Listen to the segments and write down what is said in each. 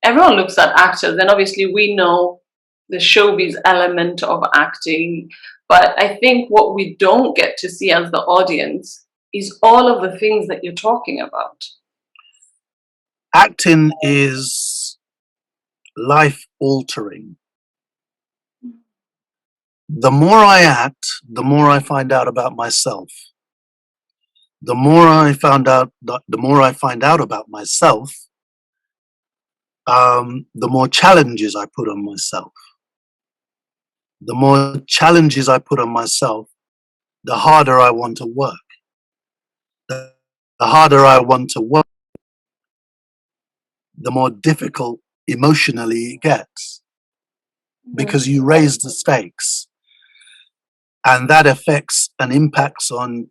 everyone looks at actors, and obviously we know the showbiz element of acting, but I think what we don't get to see as the audience is all of the things that you're talking about. Acting is life altering. The more I act, the more I find out about myself. The more I find out about myself, the more challenges I put on myself. The more challenges I put on myself, the harder I want to work. The harder I want to work, the more difficult emotionally it gets, because you raise the stakes, and that affects and impacts on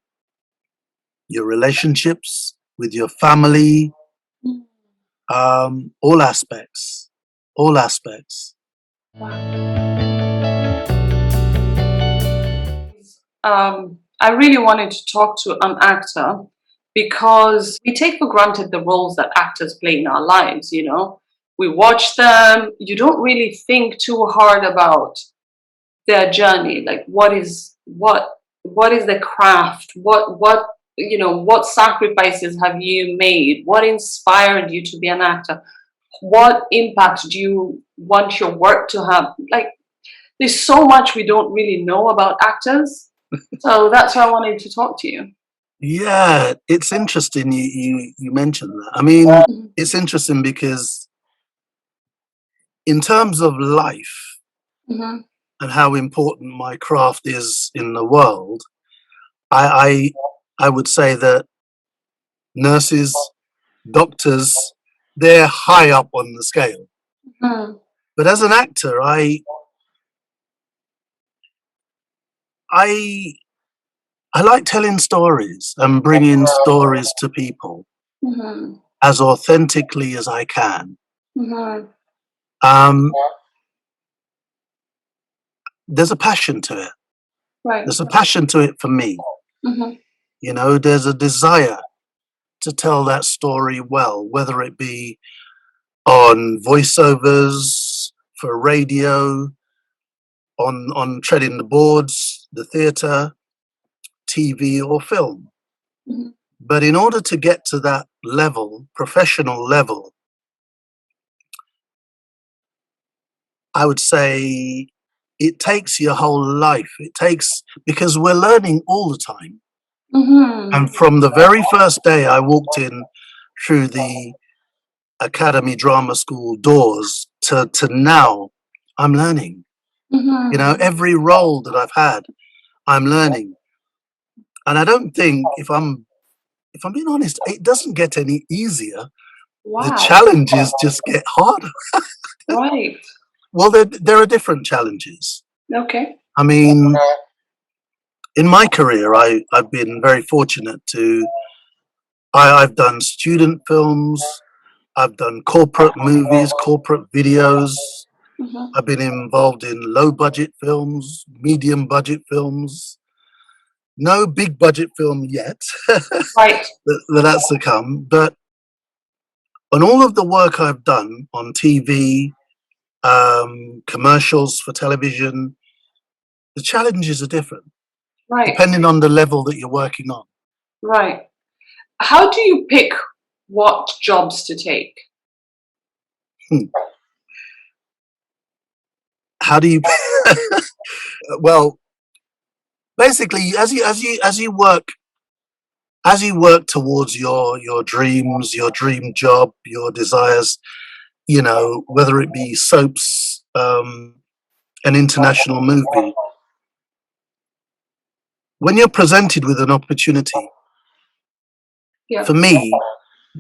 your relationships with your family, all aspects. I really wanted to talk to an actor because we take for granted the roles that actors play in our lives, you know. We watch them, you don't really think too hard about their journey, like what is the craft, what sacrifices have you made, what inspired you to be an actor, what impact do you want your work to have. Like, there's so much we don't really know about actors, so that's why I wanted to talk to you. Yeah, it's interesting you mentioned that. I mean, it's interesting because in terms of life and how important my craft is in the world, I would say that nurses, doctors, they're high up on the scale. But as an actor, I like telling stories and bringing stories to people as authentically as I can. There's a passion to it. Right. There's a passion to it for me. You know, there's a desire to tell that story well, whether it be on voiceovers, for radio, on treading the boards, the theatre, TV or film. But in order to get to that level, professional level, I would say it takes your whole life. It takes, because we're learning all the time. And from the very first day I walked in through the Academy Drama School doors to now, I'm learning. You know, every role that I've had, I'm learning. And I don't think, if I'm being honest, it doesn't get any easier. Wow. The challenges just get harder. Right. Well, there are different challenges. Okay. I mean, in my career, I've been very fortunate I've done student films, I've done corporate movies, corporate videos. I've been involved in low budget films, medium budget films. No big budget film yet. Right. That's to come. But on all of the work I've done on TV, commercials for television, the challenges are different. Right. Depending on the level that you're working on. Right. How do you pick what jobs to take? How do you? Well, basically, as you work towards your dreams, your dream job, your desires, you know, whether it be soaps, an international movie, when you're presented with an opportunity, for me,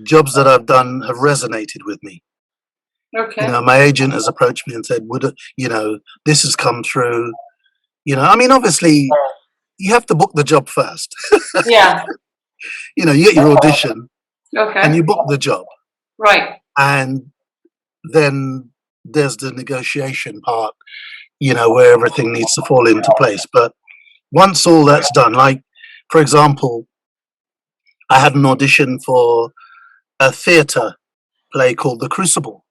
jobs that I've done have resonated with me. Okay. You know, my agent has approached me and said, this has come through. You know, I mean, obviously, you have to book the job first. Yeah. You know, you get your audition. Okay. And you book the job. Right. And then there's the negotiation part, you know, where everything needs to fall into place. But once all that's done, like, for example, I had an audition for a theatre play called The Crucible.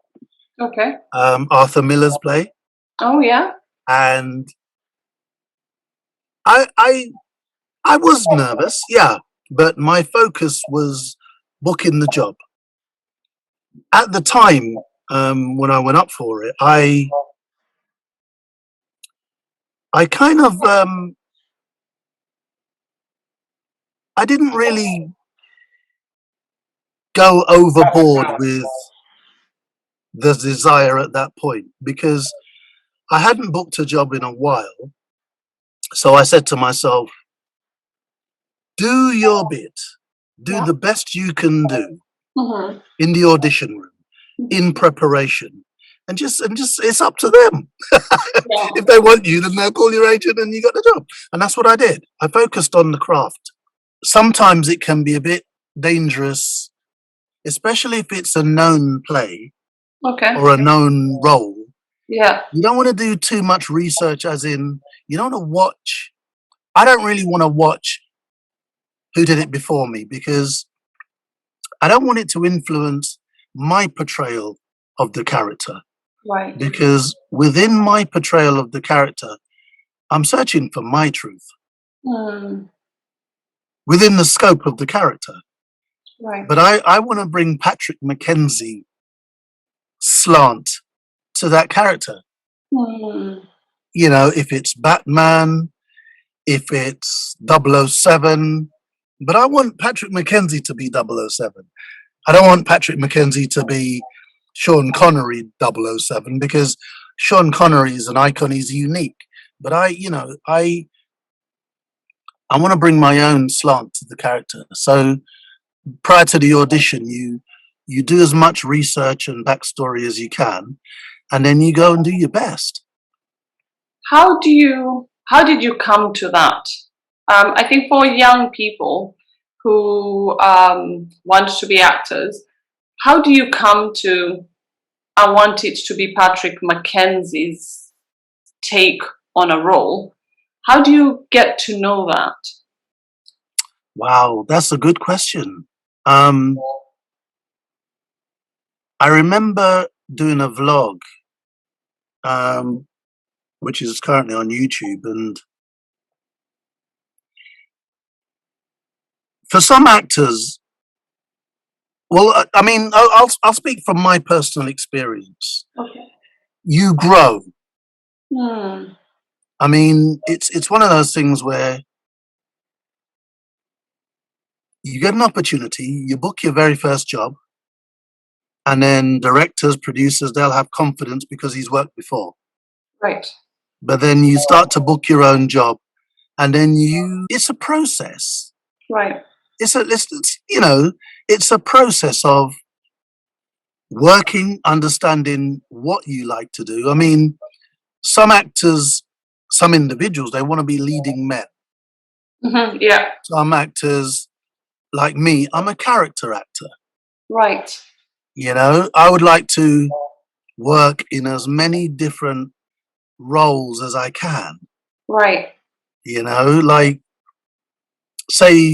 Okay. Arthur Miller's play, Oh, yeah. and I was nervous, yeah, but my focus was booking the job. At the time, when I went up for it, I kind of I didn't really go overboard with the desire at that point because I hadn't booked a job in a while. So I said to myself, do your bit, do Yeah. the best you can do Mm-hmm. in the audition room, in preparation, and just it's up to them. Yeah. If they want you, then they'll call your agent and you got the job. And that's what I did. I focused on the craft. Sometimes it can be a bit dangerous, especially if it's a known play Okay. or a known role. Yeah. You don't want to do too much research, as in, you don't want to watch. I don't really want to watch who did it before me because I don't want it to influence my portrayal of the character. Right. Because within my portrayal of the character, I'm searching for my truth Mm. within the scope of the character. Right. But I want to bring Patrick McKenzie slant to that character. Mm. You know, if it's Batman, if it's 007, but I want Patrick McKenzie to be 007. I don't want Patrick McKenzie to be Sean Connery 007 because Sean Connery is an icon, he's unique. But I want to bring my own slant to the character. So prior to the audition, you do as much research and backstory as you can, and then you go and do your best. How did you come to that? I think for young people who want to be actors, how do you come to I want it to be Patrick McKenzie's take on a role? How do you get to know that? Wow, that's a good question. I remember doing a vlog, um, which is currently on YouTube, and for some actors, well, I mean, I'll speak from my personal experience. Okay. You grow. Hmm. I mean, it's one of those things where you get an opportunity, you book your very first job, and then directors, producers, they'll have confidence because he's worked before. Right. But then you start to book your own job, and then it's a process. Right. It's a process of working, understanding what you like to do. I mean, some actors, some individuals, they want to be leading men. Hmm. Yeah. Some actors, like me, I'm a character actor. Right. I would like to work in as many different roles as I can. Right. Like, say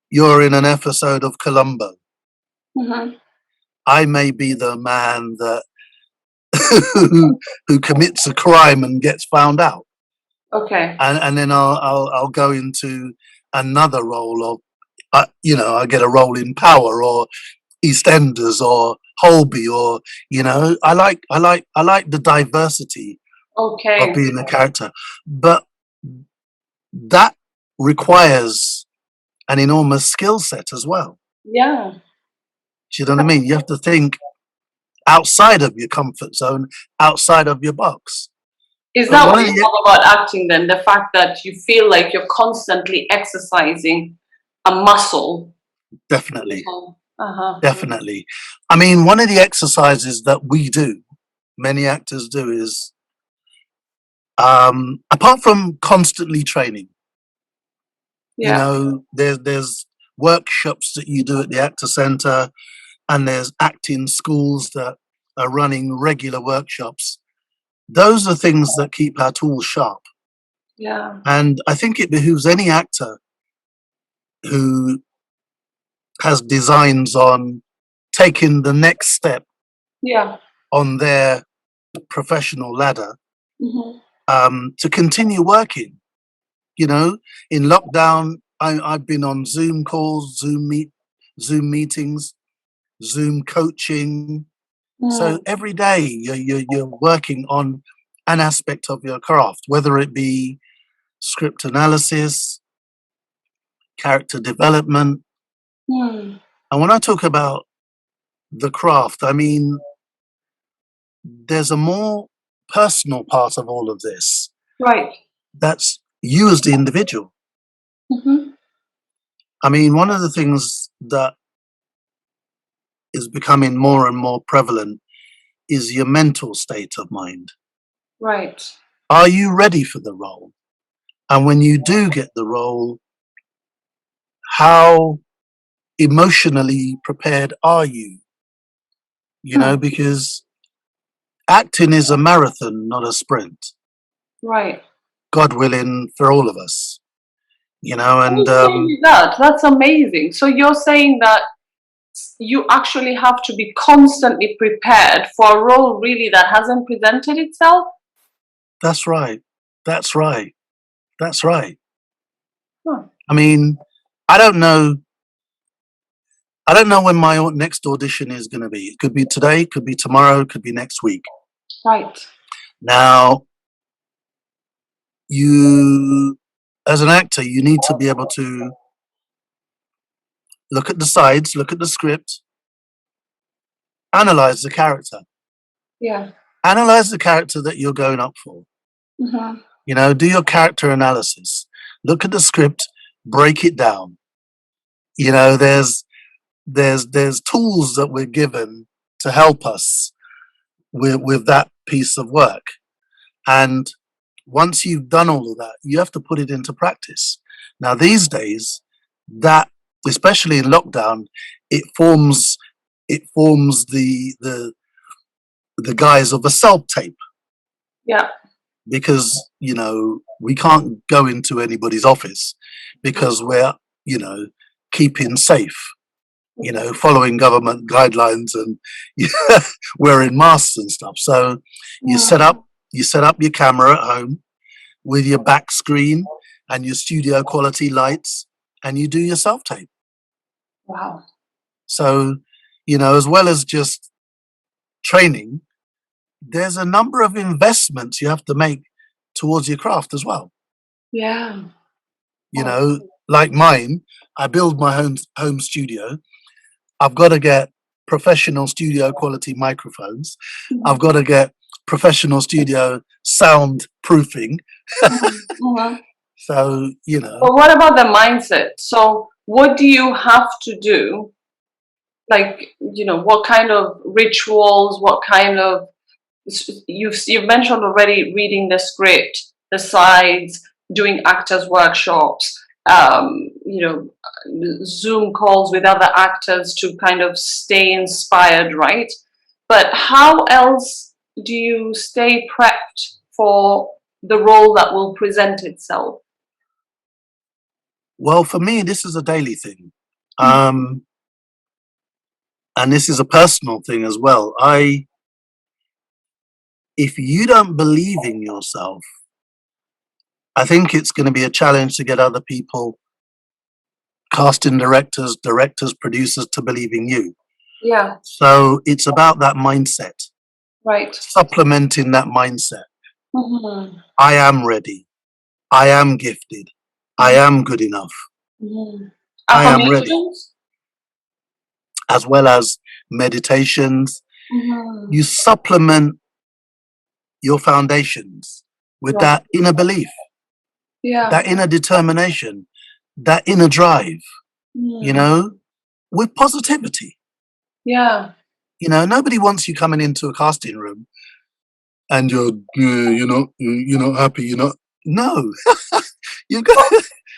you're in an episode of Columbo. Hmm. I may be the man that who commits a crime and gets found out, Okay. and then I'll go into another role of, I get a role in Power or EastEnders or Holby, or I like the diversity of Okay. being a character, but that requires an enormous skill set as well. Yeah. Do you know what I mean? You have to think outside of your comfort zone, outside of your box. Is But that one what of you the love about acting then? The fact that you feel like you're constantly exercising a muscle. definitely, Uh-huh. definitely. I mean, one of the exercises that we do, many actors do, is apart from constantly training, Yeah. there's workshops that you do at the Actor Centre, and there's acting schools that are running regular workshops. Those are things that keep our tools sharp. Yeah. And I think it behooves any actor who has designs on taking the next step Yeah. on their professional ladder Mm-hmm. to continue working. You know, in lockdown, I've been on Zoom calls, Zoom meetings, Zoom coaching. So Mm. every day you're working on an aspect of your craft, whether it be script analysis, character development. Mm. And when I talk about the craft, I mean, there's a more personal part of all of this. Right. That's you as the individual. Mm-hmm. I mean, one of the things that is becoming more and more prevalent is your mental state of mind. Right. Are you ready for the role? And when you do get the role, how emotionally prepared are you? You know, Hmm. because acting is a marathon, not a sprint. Right. God willing, for all of us. You know, Can and you tell me that? That's amazing. So you're saying that you actually have to be constantly prepared for a role really that hasn't presented itself? that's right. That's right. That's right. Huh. I mean, I don't know. I don't know when my next audition is going to be. It could be today, could be tomorrow, could be next week. Right. Now, you, as an actor, you need to be able to look at the sides, look at the script, analyze the character, Yeah. analyze the character that you're going up for. Mm-hmm. You know, do your character analysis, look at the script, break it down. You know, there's tools that we're given to help us with that piece of work. And once you've done all of that, you have to put it into practice. Now, these days, that, especially in lockdown, it forms the guise of a self tape, Yeah. because you know we can't go into anybody's office because we're, you know, keeping safe, you know, following government guidelines and wearing masks and stuff. So you set Mm. up you set up your camera at home with your back screen and your studio quality lights, and you do your self tape. Wow. So, you know, as well as just training, there's a number of investments you have to make towards your craft as well. Yeah. You Oh. know, like mine, I build my home studio. I've got to get professional studio quality microphones. I've got to get professional studio sound proofing. Mm-hmm. So, you know, But what about the mindset? So what do you have to do? Like, what kind of rituals, what kind of you've mentioned already reading the script, the sides, doing actors workshops, Zoom calls with other actors to kind of stay inspired, right? But how else do you stay prepped for the role that will present itself? well, for me, this is a daily thing. Mm. And this is a personal thing as well. If you don't believe in yourself, I think it's going to be a challenge to get other people, casting directors, producers, to believe in you. Yeah, So it's about that mindset, right. supplementing that mindset. Mm-hmm. I am ready. I am gifted. I am good enough. Mm-hmm. I am ready. Affirmations? As well as meditations, Mm-hmm. you supplement your foundations with Right. that inner belief, Yeah. that inner determination, that inner drive, you Mm. know, with positivity. Yeah. You know, nobody wants you coming into a casting room and you're not happy. You're not. No, you got.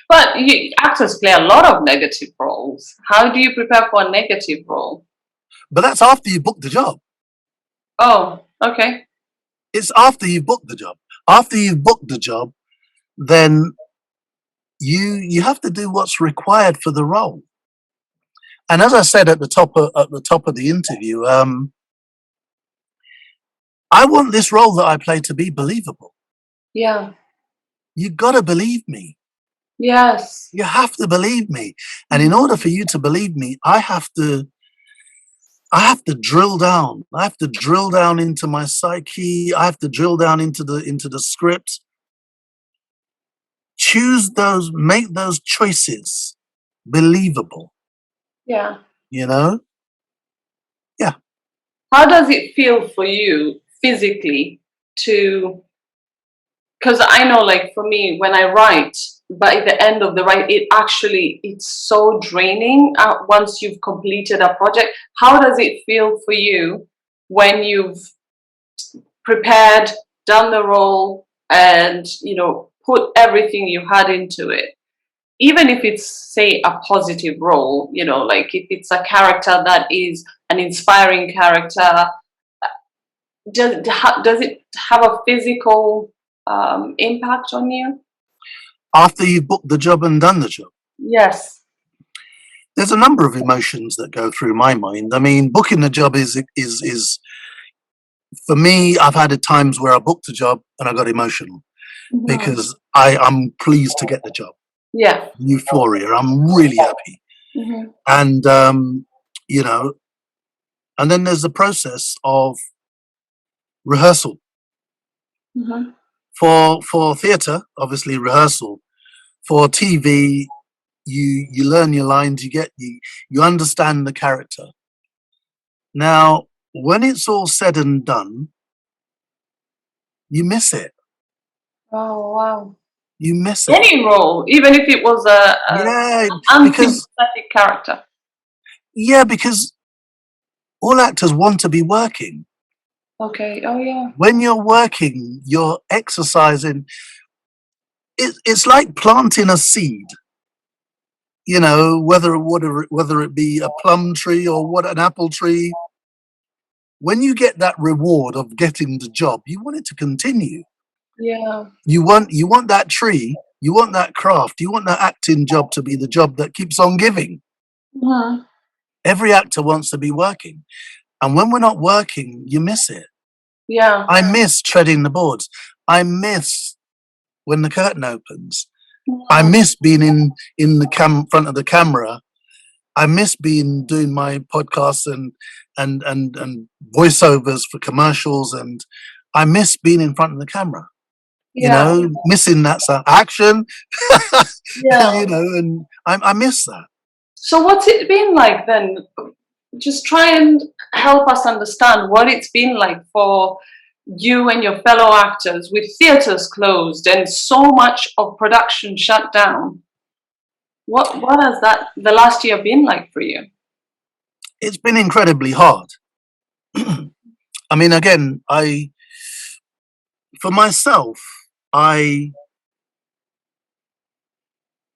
But actors play a lot of negative roles. How do you prepare for a negative role? But that's after you book the job. Oh, okay. It's after you book the job. After you've booked the job, then you have to do what's required for the role. And as I said at the top of the interview, I want this role that I play to be believable. Yeah. You gotta believe me. Yes. You have to believe me. And in order for you to believe me, I have to drill down. I have to drill down into my psyche. I have to drill down into the script. Make those choices believable. Yeah. You know? Yeah. How does it feel for you physically to, because I know, like, for me, when I write, by the end of the write, it's so draining once you've completed a project. How does it feel for you when you've prepared, done the role, and, put everything you had into it? Even if it's, say, a positive role, like if it's a character that is an inspiring character, does it have a physical impact on you? After you've booked the job and done the job. Yes. There's a number of emotions that go through my mind. I mean, booking the job is for me, I've had times where I booked a job and I got emotional because I'm pleased to get the job. Yeah. Euphoria. I'm really happy. And, and then there's the process of rehearsal. For theatre, obviously rehearsal. For TV, you learn your lines, you understand the character. Now, when it's all said and done, you miss it. Oh, wow. You miss it. Any role, even if it was an unsympathetic character. Yeah, because all actors want to be working. Okay. Oh, yeah. When you're working, you're exercising. It's like planting a seed. Whether it be a plum tree or an apple tree. When you get that reward of getting the job, you want it to continue. Yeah. You want that tree, you want that craft, you want that acting job to be the job that keeps on giving. Every actor wants to be working. And when we're not working, you miss it. Yeah. I miss treading the boards. I miss when the curtain opens. I miss being in the front of the camera. I miss doing my podcasts and voiceovers for commercials, and I miss being in front of the camera. Yeah. Missing that action. Yeah. And I miss that. So what's it been like then? Just try and help us understand what it's been like for you and your fellow actors with theatres closed and so much of production shut down. What has the last year been like for you? It's been incredibly hard. I mean, again, for myself,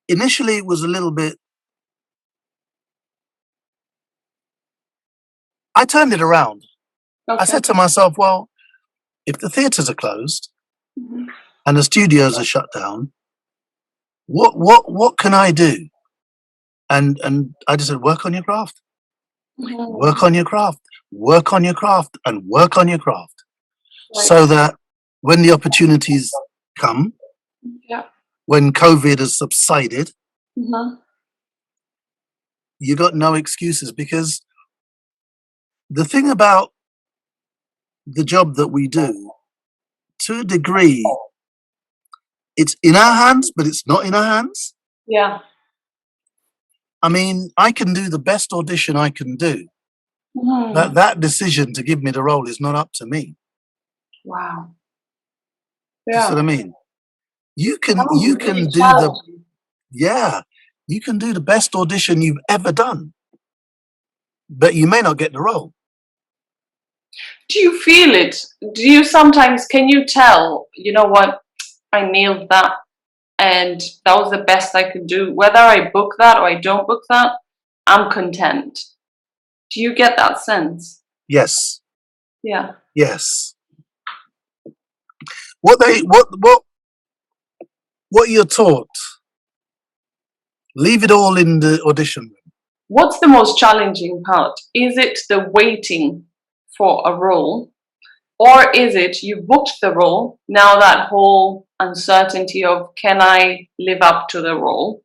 initially it was a little bit, I turned it around. Okay. I said to myself, well, if the theatres are closed and the studios are shut down, what can I do? And I just said, work on your craft. Work on your craft. Work on your craft and work on your craft. Right. So that when the opportunities come, when COVID has subsided, you got no excuses, because the thing about the job that we do, to a degree, it's in our hands, but it's not in our hands. Yeah. I mean, I can do the best audition I can do. That decision to give me the role is not up to me. Wow. Yeah. You see what I mean? You can do the best audition you've ever done, but you may not get the role. Do you feel it? Do you sometimes, can you tell, you know what, I nailed that and that was the best I could do? Whether I book that or I don't book that, I'm content. Do you get that sense? Yes. Yeah. Yes. What you're taught, leave it all in the audition room. What's the most challenging part? Is it the waiting for a role, Or is it you booked the role, now that whole uncertainty of can I live up to the role?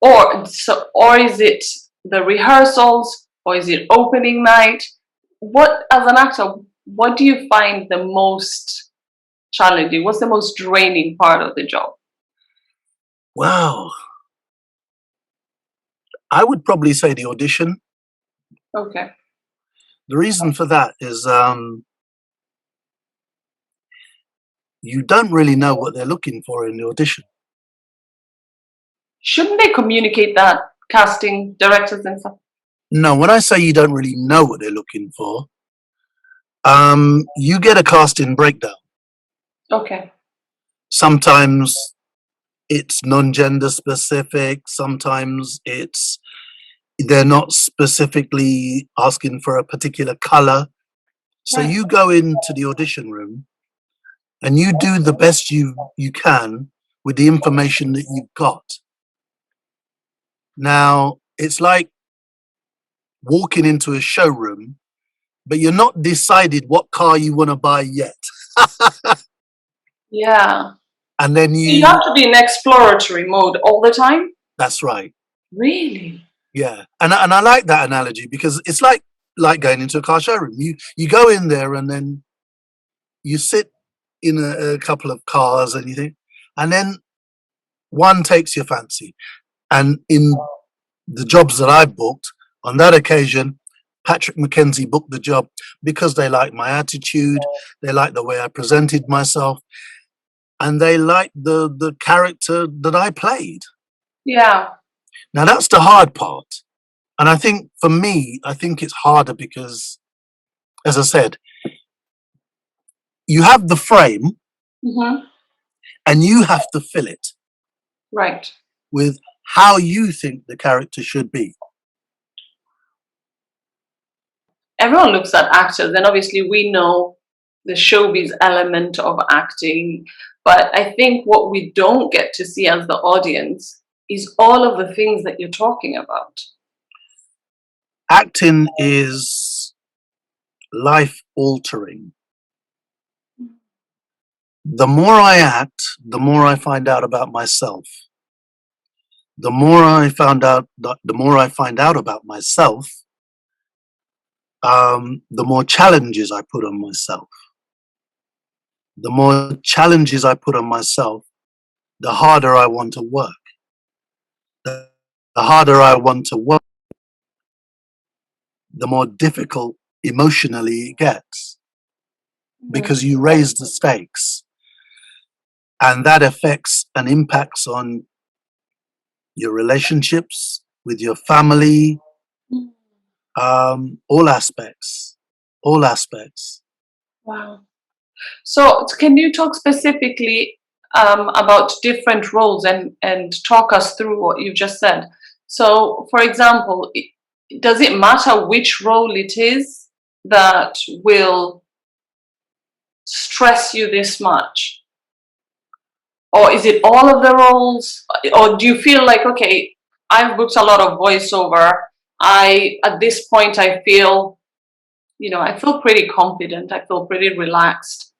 Or is it the rehearsals, or is it opening night? What, as an actor, what do you find the most challenging? What's the most draining part of the job? Wow. I would probably say the audition. Okay. The reason for that is you don't really know what they're looking for in the audition. Shouldn't they communicate that, casting directors and stuff? No, when I say you don't really know what they're looking for, you get a casting breakdown. Okay. Sometimes it's non-gender specific. Sometimes they're not specifically asking for a particular color. So Right. you go into the audition room and you do the best you can with the information that you've got. Now, it's like walking into a showroom, but you're not decided what car you want to buy yet. Yeah. And then You have to be in exploratory mode all the time? that's right. Really? Yeah. And I like that analogy because it's like going into a car showroom. You go in there and then you sit in a couple of cars and you think, and then one takes your fancy. And in the jobs that I've booked, on that occasion, Patrick McKenzie booked the job because they liked my attitude, they liked the way I presented myself, and they liked the character that I played. Yeah. Now that's the hard part. And I think for me, I think it's harder because, as I said, you have the frame Mm-hmm. and you have to fill it Right. with how you think the character should be. Everyone looks at actors, and obviously we know the showbiz element of acting, but I think what we don't get to see as the audience is all of the things that you're talking about. Acting is life altering. The more I act, the more I find out about myself. The more I find out about myself, the more challenges I put on myself. The more challenges I put on myself, the harder I want to work. The harder I want to work, the more difficult emotionally it gets because you raise the stakes, and that affects and impacts on your relationships with your family, all aspects. Wow. So, can you talk specifically about different roles and talk us through what you just said? So, for example, does it matter which role it is that will stress you this much? Or is it all of the roles? Or do you feel like, okay, I've booked a lot of voiceover. At this point, I feel, I feel pretty confident. I feel pretty relaxed.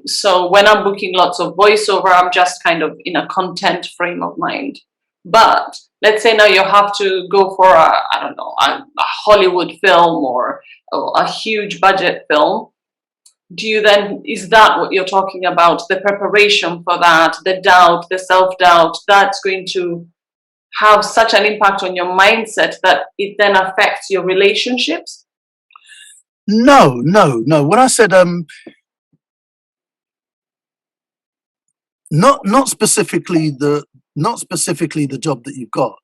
So when I'm booking lots of voiceover, I'm just kind of in a content frame of mind. But let's say now you have to go for I don't know, a Hollywood film or a huge budget film. Is that what you're talking about? The preparation for that, the doubt, the self-doubt, that's going to have such an impact on your mindset that it then affects your relationships? No. When I said not specifically the job that you've got,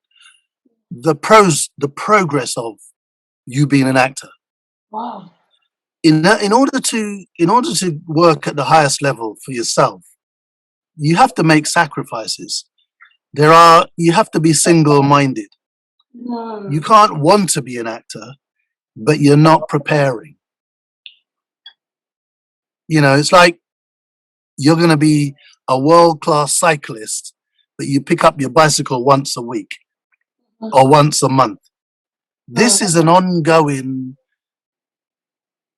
the progress of you being an actor. Wow. In order to work at the highest level for yourself, you have to make sacrifices. You have to be single-minded. You can't want to be an actor, but you're not preparing. It's like you're going to be a world-class cyclist, but you pick up your bicycle once a week or once a month. This is an ongoing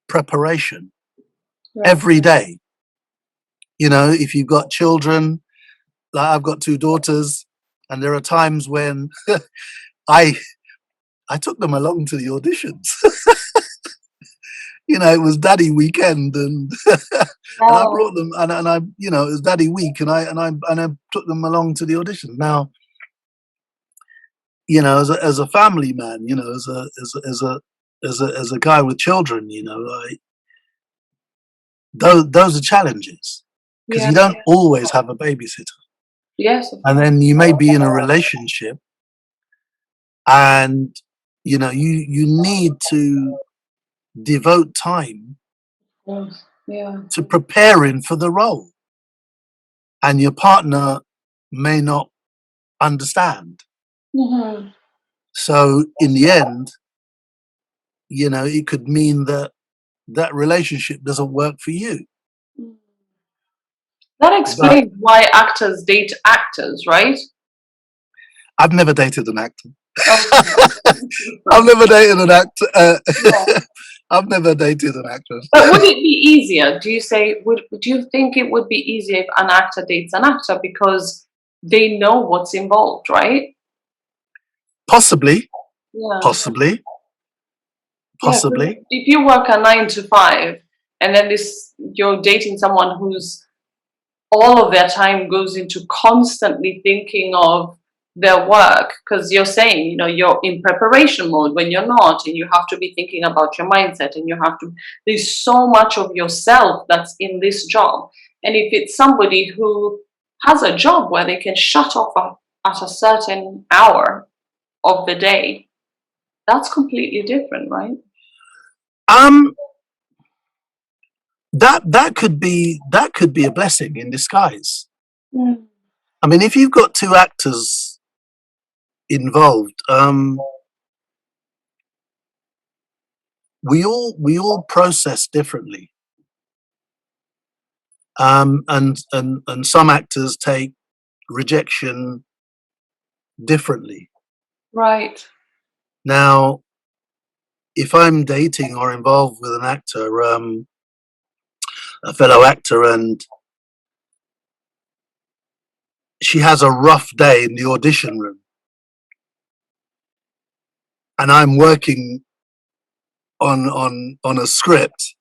preparation. Right. every day. You know, if you've got children, like I've got two daughters, and there are times when I I took them along to the auditions. You know, it was Daddy Weekend, and and I Wow. brought them, and I, you know, it was Daddy Week, and I took them along to the audition. Now, you know, as a family man, you know, as a guy with children, you know, those are challenges because Yeah. you don't always have a babysitter, Yes, of and then you may be in a relationship, and you know, you need to devote time course. Yeah. to preparing for the role, and your partner may not understand. Hmm. So in the end, you know, it could mean that that relationship doesn't work for you. That But explains why actors date actors, right? I've never dated an actor. Okay. I've never dated an actor. Yeah. I've never dated an actress. But would it be easier? Do you think it would be easier if an actor dates an actor because they know what's involved, right? Possibly, Yeah. possibly, Yeah. 'Cause possibly. if you work a 9 to 5 and then you're dating someone who's all of their time goes into constantly thinking of their work, because you're saying, you know, you're in preparation mode when you're not, and you have to be thinking about your mindset, and there's so much of yourself that's in this job. And if it's somebody who has a job where they can shut off at a certain hour of the day, that's completely different, right? Um, that could be a blessing in disguise. Mm. I mean, if you've got two actors involved, we all process differently, and some actors take rejection differently. Right. Now, if I'm dating or involved with an actor, a fellow actor, and she has a rough day in the audition room, and I'm working on a script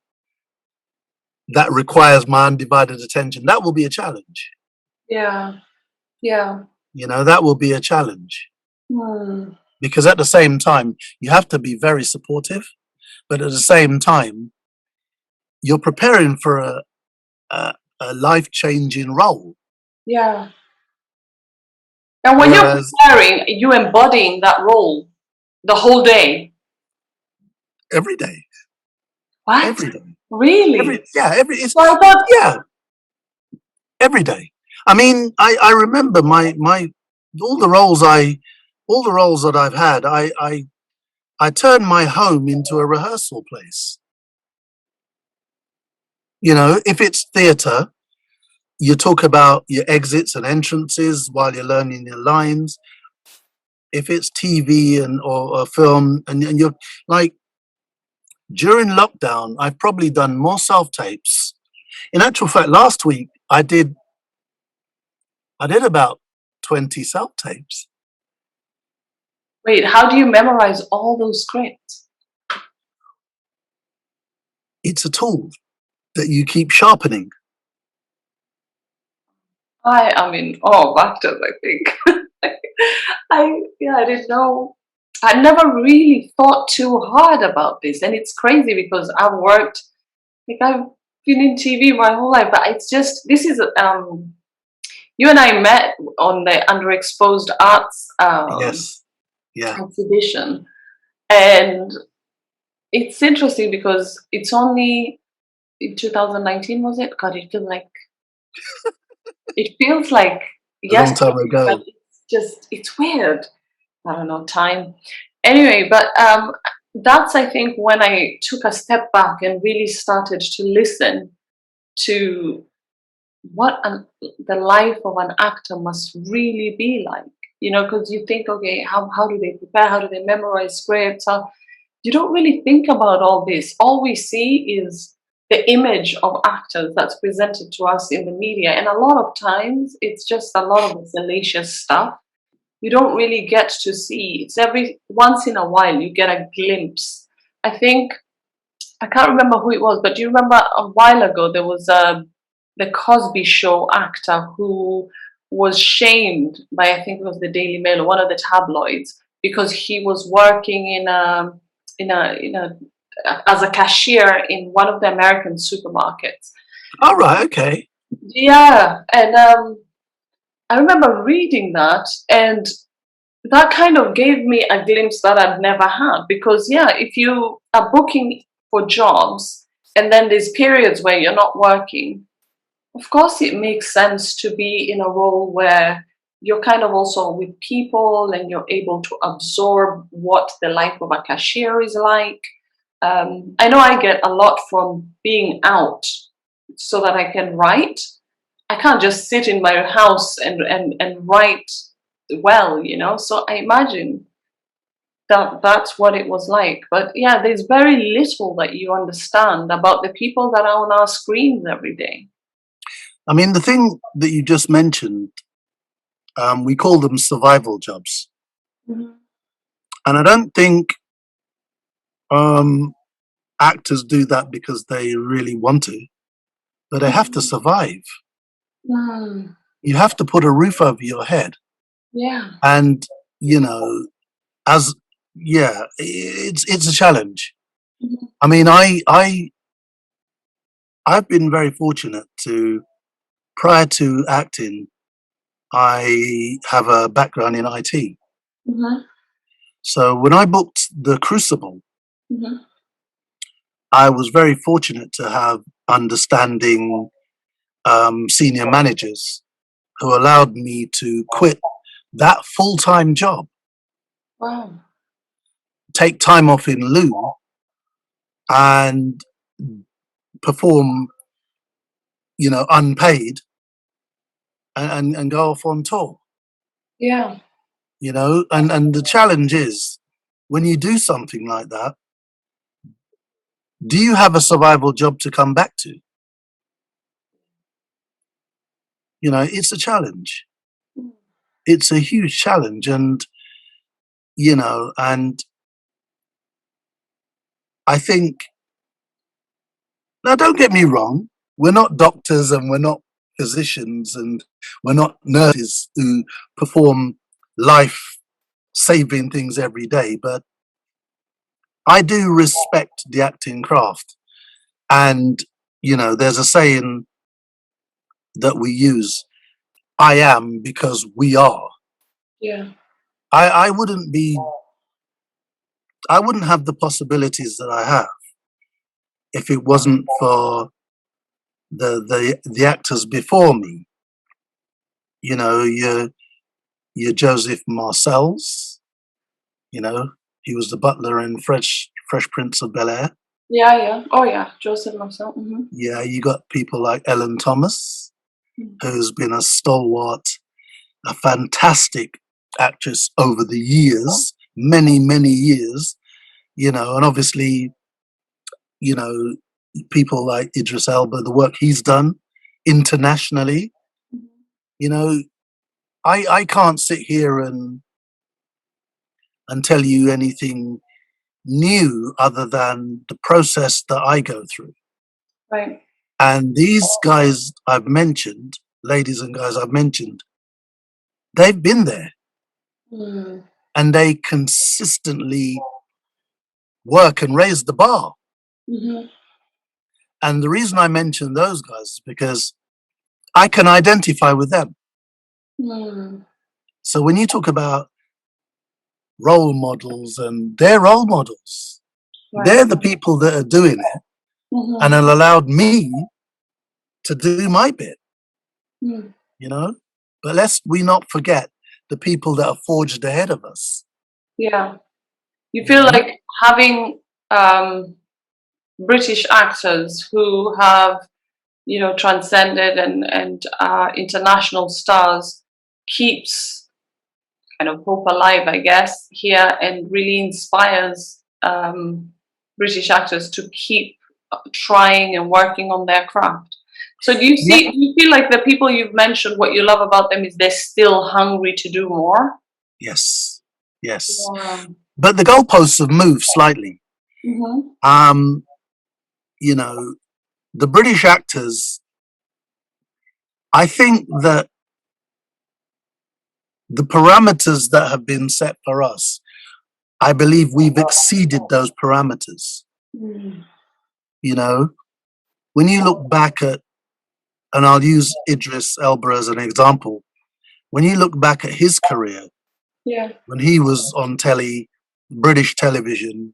that requires my undivided attention, that will be a challenge. Yeah. Yeah. You know, that will be a challenge Hmm. because at the same time, you have to be very supportive, but at the same time, you're preparing for a life changing role. Yeah. And when you're Whereas preparing, you embodying that role the whole day. every day, What? every day, Really? it's, So I thought, yeah, every day. I mean, I remember my all the roles all the roles that I've had, I turned my home into a rehearsal place. You know, if it's theatre, you talk about your exits and entrances while you're learning your lines. If it's TV or a film, and you're like, during lockdown, I've probably done more self tapes. In actual fact, last week I did about 20 self tapes. wait, how do you memorize all those scripts? It's a tool that you keep sharpening. I am in awe of actors, I think. I didn't know. I never really thought too hard about this. And it's crazy because I've been in TV my whole life, but it's just, you and I met on the Underexposed Arts Yes. Yeah. exhibition. And it's interesting because it's only in 2019, was it? God, it feels like A long time yesterday, but ago. it's weird. I don't know, time. Anyway, but that's, I think, when I took a step back and really started to listen to the life of an actor must really be like. You know, because you think, okay, how do they prepare? How do they memorize scripts? You don't really think about all this. All we see is the image of actors that's presented to us in the media. And a lot of times it's just a lot of salacious stuff. You don't really get to see. It's every once in a while you get a glimpse. I think I can't remember who it was, but do you remember a while ago there was the Cosby Show actor who was shamed by, I think it was the Daily Mail or one of the tabloids, because he was working in a as a cashier in one of the American supermarkets. All right, okay. Yeah, and I remember reading that, and that kind of gave me a glimpse that I'd never had. Because yeah, if you are booking for jobs and then there's periods where you're not working, of course it makes sense to be in a role where you're kind of also with people and you're able to absorb what the life of a cashier is like. I know I get a lot from being out so that I can write. I can't just sit in my house and write well. So I imagine that that's what it was like. But yeah, there's very little that you understand about the people that are on our screens every day. I mean, the thing that you just mentioned, we call them survival jobs. Mhm. And I don't think actors do that because they really want to, but they have to survive. Mm. You have to put a roof over your head. Yeah. And, you know, as yeah, it's a challenge. Mhm. I mean, I've been very fortunate to, prior to acting, I have a background in IT. Mhm. So when I booked The Crucible, Mhm. I was very fortunate to have understanding senior managers who allowed me to quit that full-time job, Wow. take time off in lieu, and perform, unpaid, and go off on tour. Yeah. And the challenge is, when you do something like that, do you have a survival job to come back to? It's a challenge. Mm. It's a huge challenge, and I think, now don't get me wrong, we're not doctors and we're not physicians and we're not nurses who perform life saving things every day, but I do respect the acting craft. And, there's a saying that we use, I am because we are. Yeah. I wouldn't have the possibilities that I have if it wasn't for the actors before me. Your Joseph Marcel's, he was the butler in Fresh Prince of Bel-Air. Yeah. Yeah. Oh yeah. Joseph Marcel. Mm-hmm. Yeah, you got people like Ellen Thomas, who's been a stalwart, a fantastic actress over the years, many, many years, and obviously, you know, people like Idris Elba, the work he's done internationally, you know, I can't sit here and tell you anything new other than the process that I go through. Right. And these guys I've mentioned, ladies and guys I've mentioned, they've been there Mm. and they consistently work and raise the bar. Mm-hmm. And the reason I mention those guys is because I can identify with them. Mm. So when you talk about role models, and they're role models, they're Right. the people that are doing it and Mm-hmm. have allowed me to do my bit, Mm. you know? But lest we not forget the people that are forged ahead of us. Yeah. You You feel know? like having um, British actors who have, transcended and are international stars keeps kind of hope alive, I guess, here, and really inspires British actors to keep trying and working on their craft. So Yeah. do you feel like the people you've mentioned, what you love about them is they're still hungry to do more? Yes. Yes. Yeah. But the goalposts have moved slightly. Mm-hmm. Um, you know, the British actors, I think that the parameters that have been set for us, I believe we've exceeded those parameters. Mm. You know, when you look back at, and I'll use Idris Elba as an example, when you look back at his career, Yeah. when he was on telly, British television,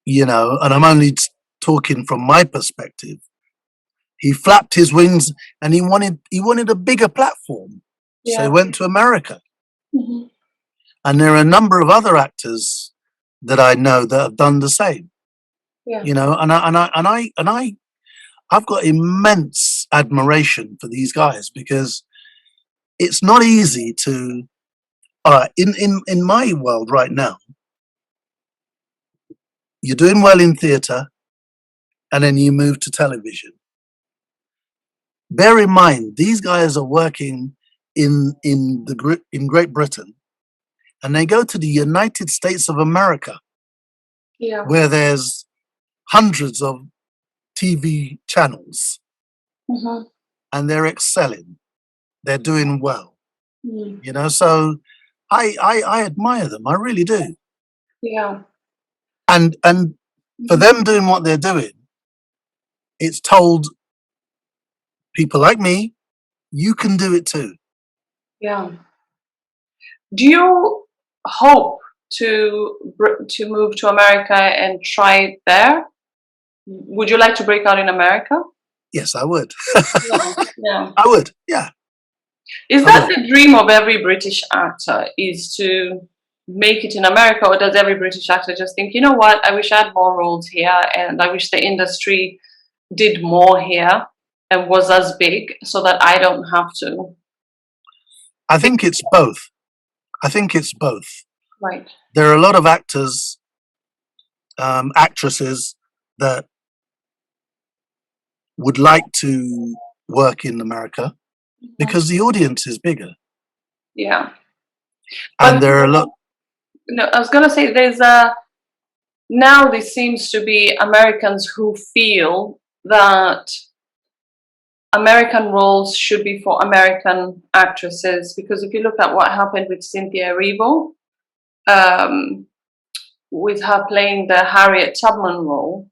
and I'm only talking from my perspective, he flapped his wings and he wanted a bigger platform. So he Yeah. went to America. Mm-hmm. And there are a number of other actors that I know that have done the same. Yeah. I've got immense admiration for these guys because it's not easy to. All right, in my world right now, you're doing well in theatre, and then you move to television. Bear in mind, these guys are working in Great Britain, and they go to the United States of America, Yeah. where there's hundreds of TV channels, Mm-hmm. and they're excelling. They're doing well, Mm. So I admire them. I really do. Yeah. And for Mm-hmm. them doing what they're doing, it's told people like me, you can do it too. Yeah. Do you hope to move to America and try it there? Would you like to break out in America? Yes, I would. Yeah. Yeah. I would. Yeah, Is I that would. the dream of every British actor, is to make it in America, or does every British actor just think, you know what, I wish I had more roles here and I wish the industry did more here and was as big so that I don't have to? I think it's both. I think it's both. Right. There are a lot of actors, actresses that would like to work in America because the audience is bigger, Yeah. and But there are a lot. no, I was gonna say there's a now there seems to be Americans who feel that American roles should be for American actresses, because if you look at what happened with Cynthia Erivo, um, with her playing the Harriet Tubman role,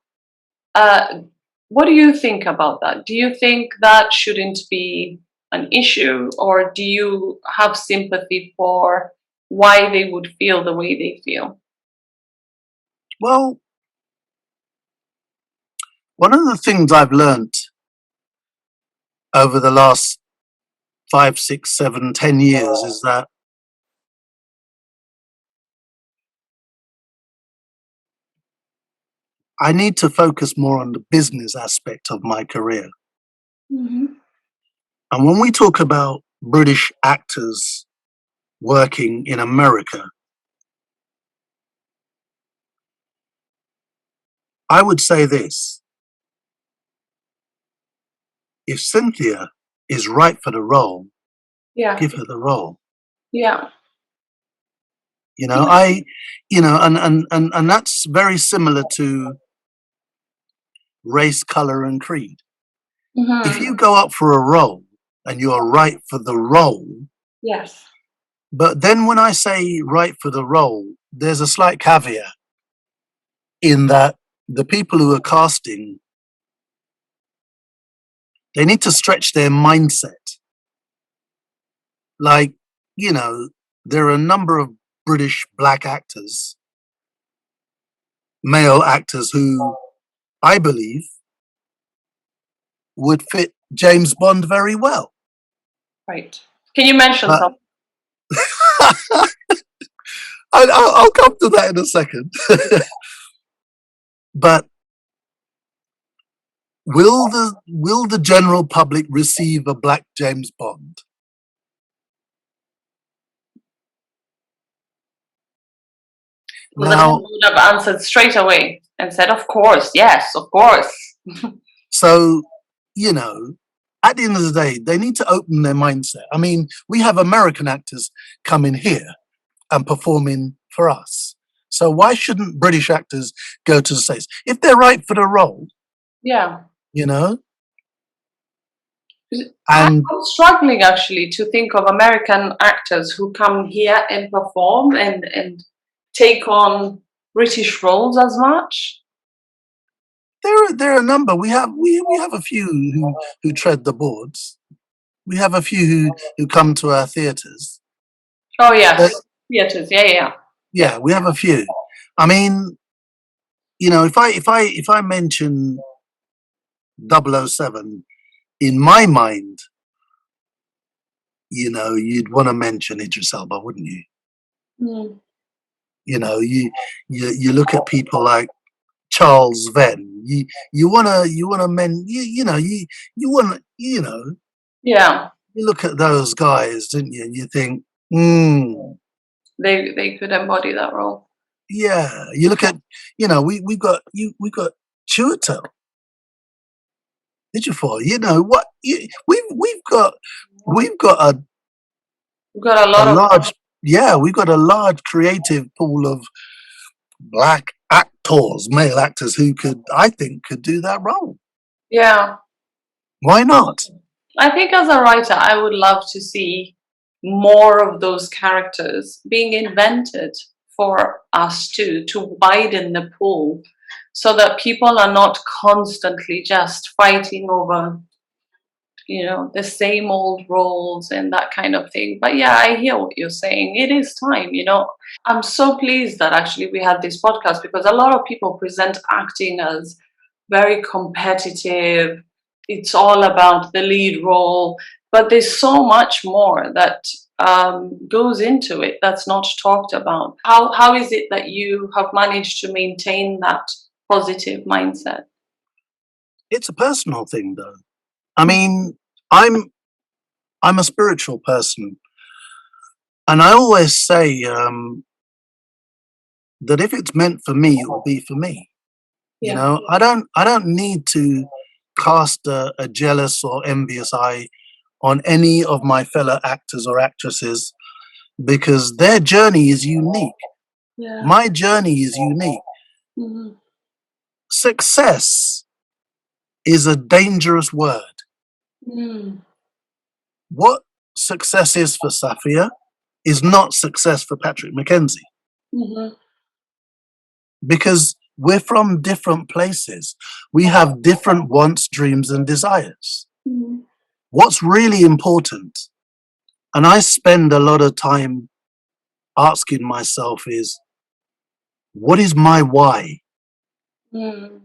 uh, what do you think about that? Do you think that shouldn't be an issue, or do you have sympathy for why they would feel the way they feel? Well, one of the things I've learned over the last 5, 6, 7, 10 years is that I need to focus more on the business aspect of my career. Mm-hmm. And when we talk about British actors working in America, I would say this: if Cynthia is right for the role, Yeah, give her the role. yeah, You know, I, and that's very similar to race, color, and creed. If mm-hmm. you go up for a role and you're right for the role, Yes, but then when I say right for the role, there's a slight caveat in that the people who are casting, they need to stretch their mindset. Like, there are a number of British black actors, male actors, who I believe would fit James Bond very well. right. Can you mention But some? I'll come to that in a second. But will the general public receive a black James Bond? So the Now, man would have answered straight away and said, "Of course, yes, of course." so, you know, at the end of the day, they need to open their mindset. I mean, we have American actors coming here and performing for us. So why shouldn't British actors go to the States if they're right for the role? Yeah. You know, I'm and struggling actually to think of American actors who come here and perform and take on British roles as much. there are a number. We have a few who tread the boards. We have a few who come to our theatres. Oh But yes, theaters. Yeah, yeah, yeah. yeah, we have a few. I mean, if I mention 007, in my mind, you'd want to mention Idris Elba, wouldn't you? Mm. You know, you look at people like Charles Venn. You wanna Yeah, you look at those guys, didn't you? And you think, hmm. they could embody that role. Yeah, you look at, we've got Chiwetel Ejiofor. You know what? We've got We've got a a lot of large, yeah, we've got a large creative pool of black actors, male actors who I think, could do that role. yeah. Why not? I think as a writer, I would love to see more of those characters being invented for us to widen the pool so that people are not constantly just fighting over, the same old roles and that kind of thing. But yeah, I hear what you're saying. It is time. I'm so pleased that actually we had this podcast because a lot of people present acting as very competitive. It's all about the lead role, but there's so much more that goes into it that's not talked about. How is it that you have managed to maintain that positive mindset? It's a personal thing, though. I mean, I'm a spiritual person, and I always say that if it's meant for me, it will be for me. You Yeah. know, I don't need to cast a jealous or envious eye on any of my fellow actors or actresses because their journey is unique. Yeah. My journey is unique. Mhm. Success is a dangerous word. Mm. What success is for Safia is not success for Patrick McKenzie Mhm. because we're from different places. We have different wants, dreams, and desires. Mhm. What's really important, and I spend a lot of time asking myself, is what is my why? Mm.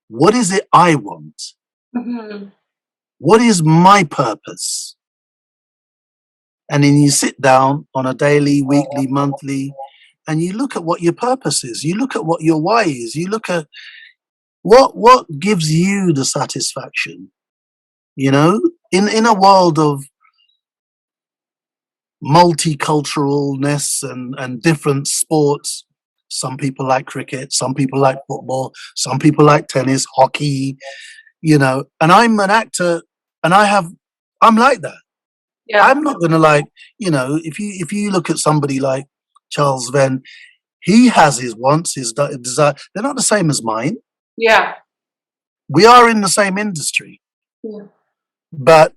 What is it I want? Mhm. What is my purpose? And then you sit down on a daily, weekly, monthly, and you look at what your purpose is. You look at what your why is. You look at what gives you the satisfaction. You know, in a world of multiculturalness and different sports, some people like cricket, some people like football, some people like tennis, hockey, and I'm an actor and I'm like that. Yeah. I'm not gonna like, if you look at somebody like Charles Venn, he has his wants, his desire. They're not the same as mine. Yeah. We are in the same industry, Yeah. but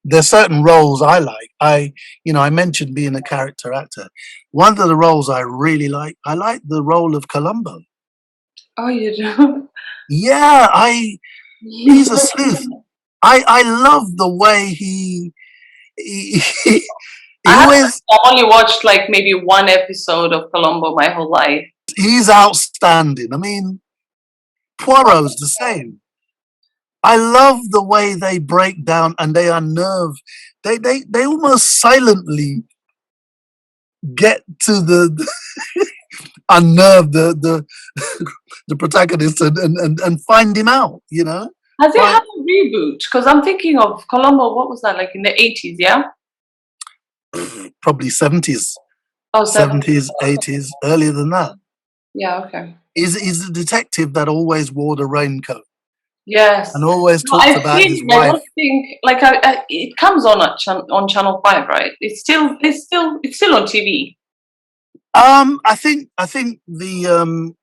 there's certain roles I like. I mentioned being a character actor. One of the roles I like the role of Columbo. Oh, you do? Yeah, he's a sleuth. I love the way he, he, I he have always, I've only watched like maybe one episode of Colombo my whole life. he's outstanding. I mean, Poirot's the same. I love the way they break down and they unnerve. They almost silently get to the unnerve the the protagonist and find him out. Has it Find had a reboot? Because I'm thinking of Colombo, what was that, like in the 80s, yeah? probably 70s. Oh, 70s, 80s, earlier than that. Yeah, okay. Is the detective that always wore the raincoat Yes. and always No, talked I about his think I wife. don't think like it comes on at on Channel 5, right? It's still on TV. I think the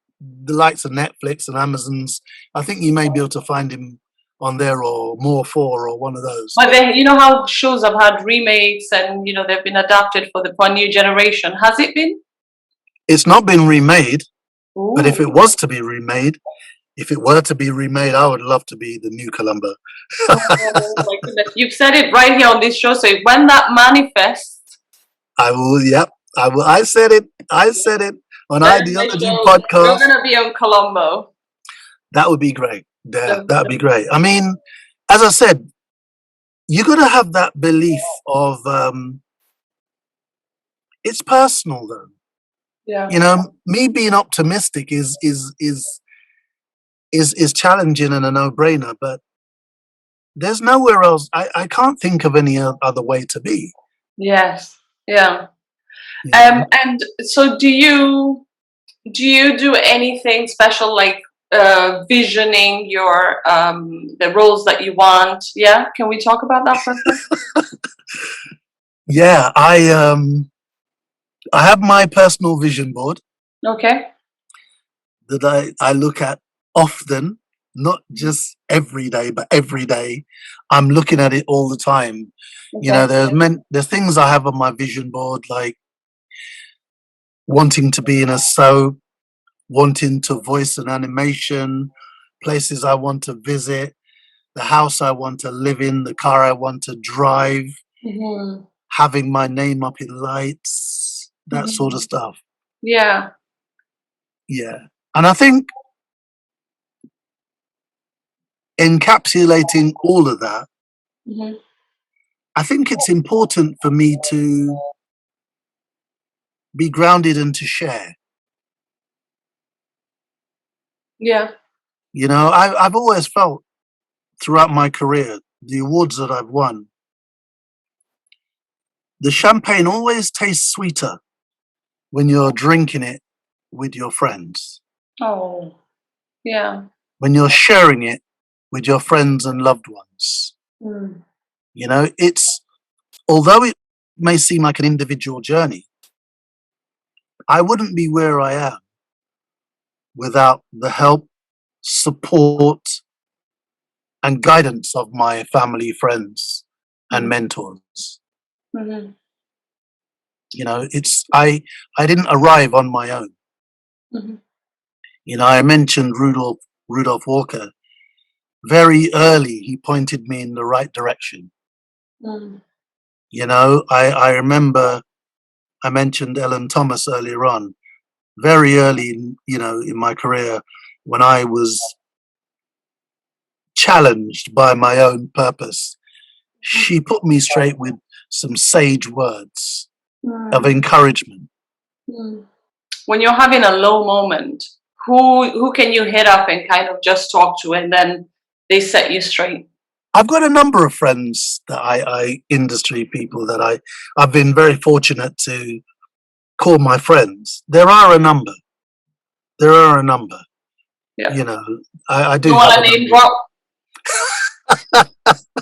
likes of Netflix and Amazon's. I think you may be able to find him on there, or More Four, or one of those. But then you know how shows have had remakes and they've been adapted for a new generation. Has it been? It's not been remade, but if Ooh. it was to be remade, if it were to be remade, I would love to be the new Columbo. Oh my goodness. You've said it right here on this show. So when that manifests, I will. Yep. I will. I said it. I said it on then the Ideology show you're podcast. gonna be on Colombo. That would be great. Yeah, The- that would be great. I mean, as I said, you got to have that belief of it's personal, though. yeah. Me being optimistic is challenging and a no-brainer, but there's nowhere else. I can't think of any other way to be. Yes. Yeah. You know? And so do you do anything special like visioning your the roles that you want? Yeah, can we talk about that for a second? Yeah, I have my personal vision board Okay. that I look at often, not just every day, but every day. I'm looking at it all the time. Okay. There's things I have on my vision board, like wanting to be in a soap, wanting to voice an animation, places I want to visit, the house I want to live in, the car I want to drive, Hmm. having my name up in lights, that sort of stuff. Yeah. Yeah. And I think encapsulating all of that, Hmm. I think it's important for me to be grounded and to share. Yeah. I've always felt throughout my career, the awards that I've won, the champagne always tastes sweeter when you're drinking it with your friends, Oh. Yeah. when you're sharing it with your friends and loved ones. Mm. It's, although it may seem like an individual journey, I wouldn't be where I am without the help, support, and guidance of my family, friends, and mentors. Hmm. I didn't arrive on my own. Hmm. I mentioned Rudolph Walker. Very early, he pointed me in the right direction. Mm. I remember I mentioned Ellen Thomas earlier on. Very early, in my career, when I was challenged by my own purpose, she put me straight with some sage words of Mm. encouragement. Mm. When you're having a low moment, who can you hit up and kind of just talk to, and then they set you straight? I've got a number of friends that I industry people that I've been very fortunate to call my friends. There are a number. Yeah. I do You have want a to name number. drop?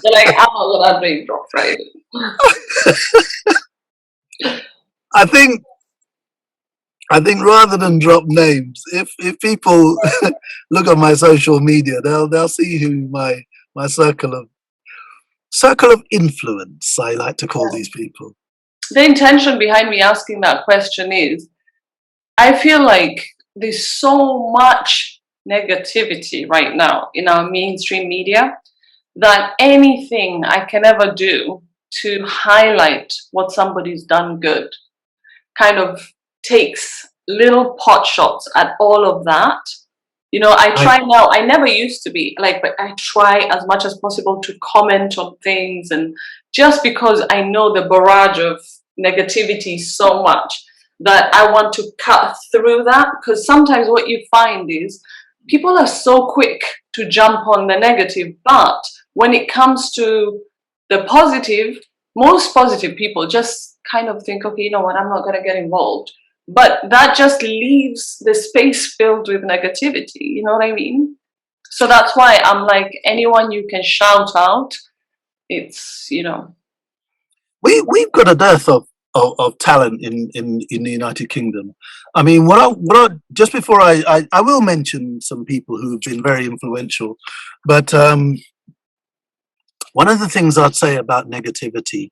They're like, I'm not gonna name drop, right? I think rather than drop names, if people look at my social media, they'll see who my circle of influence, I like to call these people. The intention behind me asking that question is I feel like there's so much negativity right now in our mainstream media that anything I can ever do to highlight what somebody's done good kind of takes little pot shots at all of that. I I try now, I never used to be like, but I try as much as possible to comment on things. And just because I know the barrage of negativity so much that I want to cut through that, because sometimes what you find is people are so quick to jump on the negative, but when it comes to the positive, most positive people just kind of think, okay, you know what, I'm not going to get involved. But that just leaves the space filled with negativity. You know what I mean? So that's why I'm like, anyone you can shout out, it's, you know. We've got a dearth of talent in the United Kingdom. I mean, just before I will mention some people who've been very influential, but one of the things I'd say about negativity,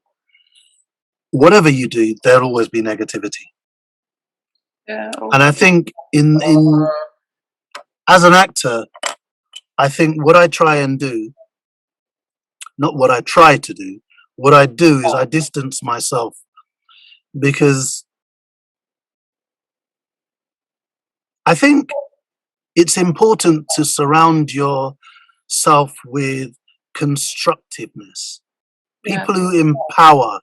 whatever you do, there'll always be negativity. Yeah. And I think in as an actor, I think what I try and do, not what I try to do, what I do is I distance myself, because I think it's important to surround yourself with constructiveness, Yeah. people who empower,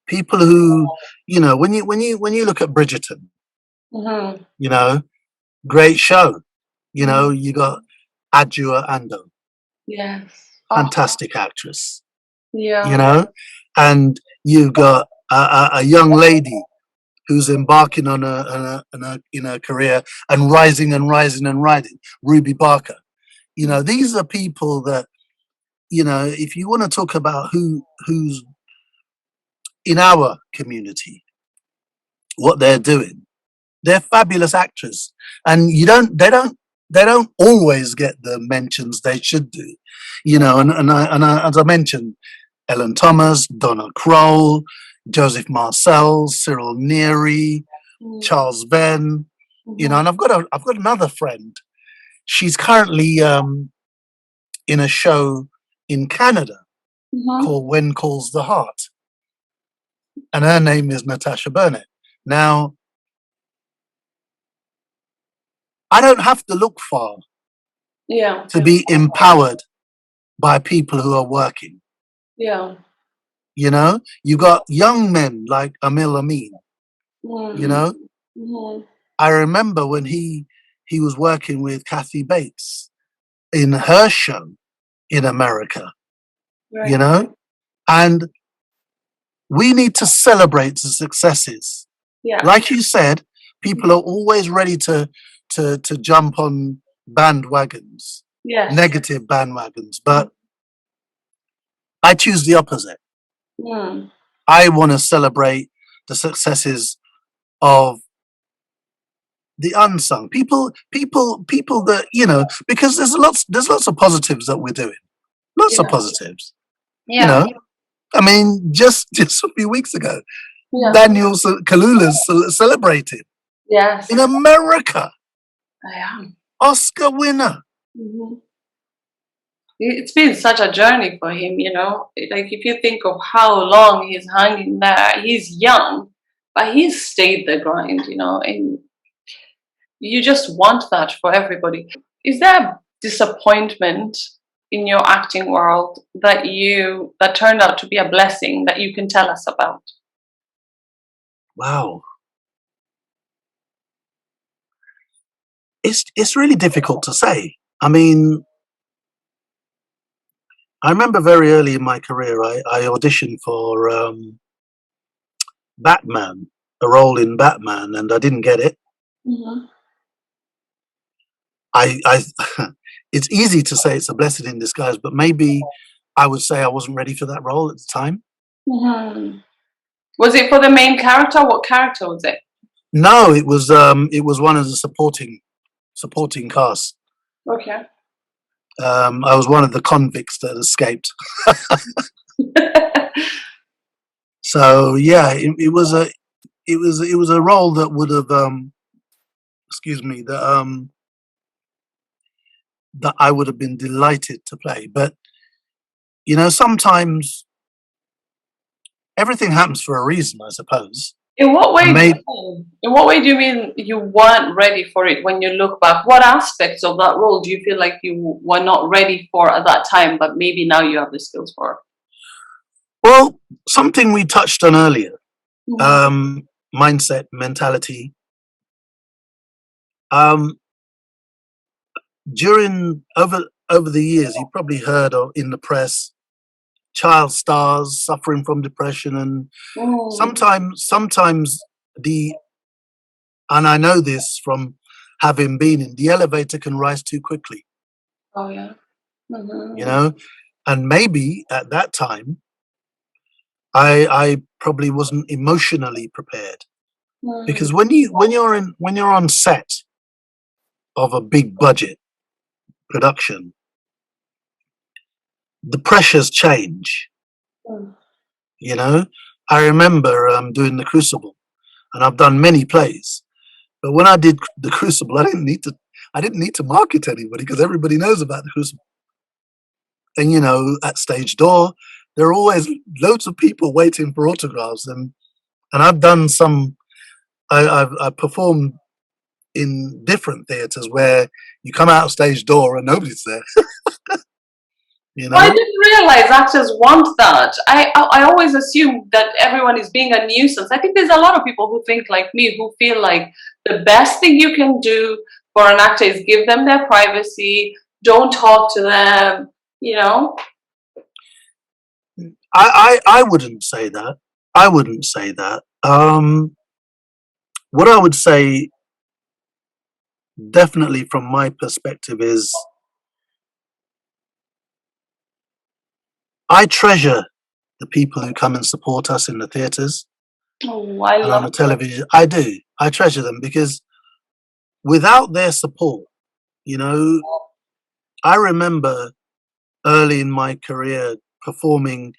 people who, when you look at Bridgerton, Mm-hmm. you know, great show. You Mm-hmm. know, you got Adjua Ando, Yes. Oh, fantastic actress. You yeah. know, and you've got a young lady who's embarking on a career and rising and rising and rising, Ruby Barker. You know, these are people that, if you want to talk about who's in our community, what they're doing, they're fabulous actors, and they don't always get the mentions they should do. And as I mentioned, Ellen Thomas, Donna Kroll, Joseph Marcel, Cyril Neary, Charles Venn. Mm-hmm. And I've got another friend. She's currently in a show in Canada Mm-hmm. called When Calls the Heart, and her name is Natasha Burnett. Now, I don't have to look far Yeah. to be empowered by people who are working. Yeah. You got young men like Amil Amin. You Mm-hmm. know, Mm-hmm. I remember when he was working with Kathy Bates in her show in America. You Right. know, and we need to celebrate the successes. Yeah. Like you said, people are always ready to jump on bandwagons, Yes. negative bandwagons, but I choose the opposite. Mm. I want to celebrate the successes of the unsung people that, because there's lots of positives that we're doing, lots of Yeah. positives. You Yeah. know, I mean, just a few weeks ago, Yeah. Daniel Kaluuya's celebrated Yes. in America, I am. Oscar winner. Mm-hmm. It's been such a journey for him, you know. Like, if you think of how long he's hanging there, he's young, but he's stayed the grind, you know, and you just want that for everybody. Is there a disappointment in your acting world that turned out to be a blessing that you can tell us about? Wow, it's really difficult to say. I mean, I remember very early in my career, I auditioned for Batman, a role in Batman, and I didn't get it. Mm-hmm. I it's easy to say it's a blessing in disguise, but maybe I would say I wasn't ready for that role at the time. Mm-hmm. Was it for the main character? What character was it? No, it was one of the supporting cast. Okay. I was one of the convicts that escaped. So yeah, it was a role that would have excuse me, that I would have been delighted to play. But sometimes everything happens for a reason, I suppose. In what And way? maybe, In what way do you mean you weren't ready for it when you look back? What aspects of that role do you feel like you were not ready for at that time, but maybe now you have the skills for? well, something we touched on earlier, Mm-hmm. mindset, mentality. Um, during over the years, you probably heard of in the press child stars suffering from depression, and sometimes the and I know this from having been in the elevator can rise too quickly. Oh yeah. You know, and maybe at that time I probably wasn't emotionally prepared, because when you're on set of a big budget production, the pressures change. You know, I remember doing The Crucible, and I've done many plays, but when I did The Crucible, I didn't need to market anybody, because everybody knows about The Crucible. And at stage door, there are always loads of people waiting for autographs, and I've done some. I've performed in different theatres where you come out of stage door and nobody's there. I didn't realize actors want that. I always assume that everyone is being a nuisance. I think there's a lot of people who think like me, who feel like the best thing you can do for an actor is give them their privacy, don't talk to them, I wouldn't say that. I wouldn't say that. What I would say, definitely from my perspective, is I treasure the people who come and support us in the theatres Oh, I and on love the television. I do. I treasure them, because without their support, I remember early in my career performing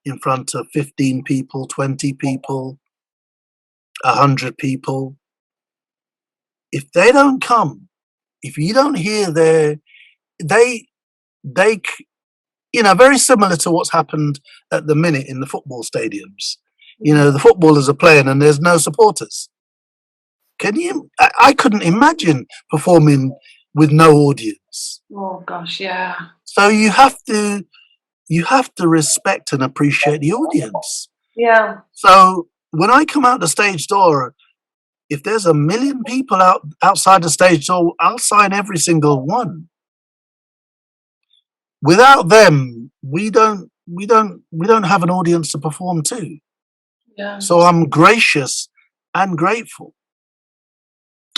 in front of 15 people, 20 people, 100 people. If they don't come, if you don't hear they, very similar to what's happened at the minute in the football stadiums. The footballers are playing and there's no supporters. I couldn't imagine performing with no audience. Oh gosh, yeah. So you have to respect and appreciate the audience. Yeah. So when I come out the stage door, if there's 1 million people outside the stage door, I'll sign every single one. Without them, we don't have an audience to perform to. Yeah. So I'm gracious and grateful.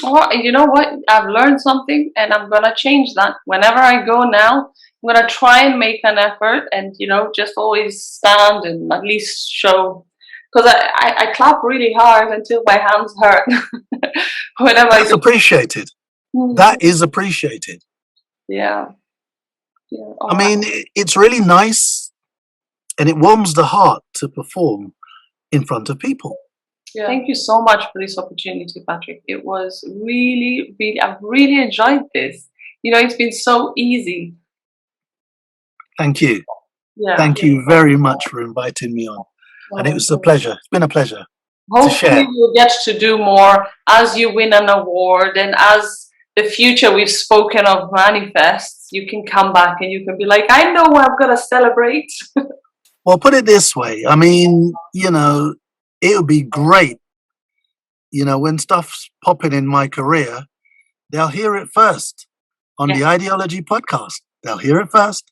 Oh, you know what? I've learned something, and I'm gonna change that. Whenever I go now, I'm gonna try and make an effort, and just always stand and at least show. Because I clap really hard until my hands hurt. Whenever That's appreciated. That is appreciated. Yeah. Yeah. Oh, I mean, it's really nice, and it warms the heart to perform in front of people. Yeah. Thank you so much for this opportunity, Patrick. It was really, really, I've really enjoyed this. It's been so easy. Thank you. Yeah. Thank you very much for inviting me on. And it was a pleasure. It's been a pleasure. Hopefully we'll get to do more as you win an award, and as the future we've spoken of manifests, you can come back and you can be like, I know I'm going to celebrate. Well, put it this way. I mean, it would be great, when stuff's popping in my career, they'll hear it first on the Ideology podcast. They'll hear it first.